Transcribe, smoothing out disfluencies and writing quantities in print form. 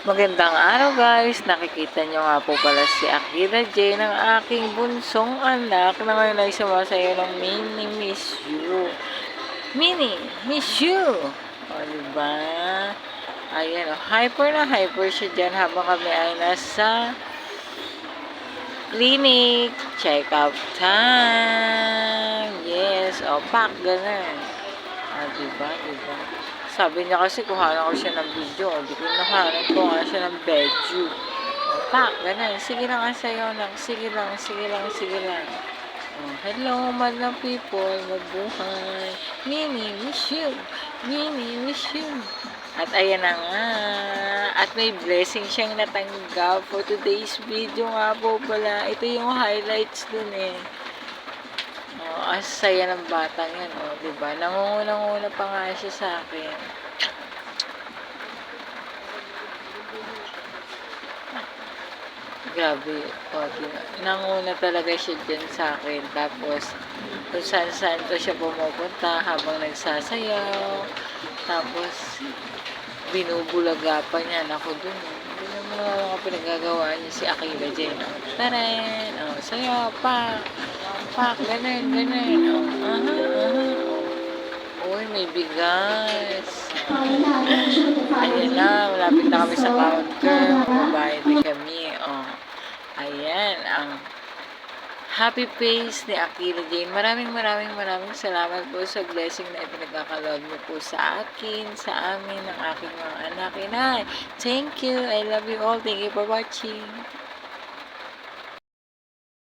Magandang araw guys! Nakikita nyo nga po pala si Akira J ng aking bunsong anak na ngayon ay sumasayo ng Mini Miss You. Mini Miss You! O diba? Ayan o, hyper na hyper siya dyan habang kami ay nasa clinic. Check up time! Yes! O, pak! Ganun. Diba? Sabi niya kasi kuhanan ko siya ng video. Di ko nahanan ko nga siya ng bedroom. Pak, ganun. Sige lang ang sayo lang. Sige lang. Hello, madlang people. Mabuhay. Mini, miss you. Mini, miss you. At ayan na nga. At may blessing siyang natanggap for today's video nga po pala. Ito yung highlights dun eh. Ang saya ng batang yan, diba? Nangunguna pa nga siya sa akin. Grabe, diba? Nanguna talaga siya dyan sa akin. Tapos, kung saan ko siya pumupunta habang nagsasayaw. Tapos, binubulaga pa niya ako dun. Hindi naman mga pinagagawa niya si Akira J. Taren! Sayaw, pa! Pak, ganun. Uy, may bigas. Ayan na, malapit na kami sa counter. Magbabayad din kami. Ayan, ang happy face ni Akira Jane. Maraming salamat po sa blessing na ipinagkakaloob niyo po sa akin, sa amin, ng aking mga anak. Inay, thank you. I love you all. Thank you for watching.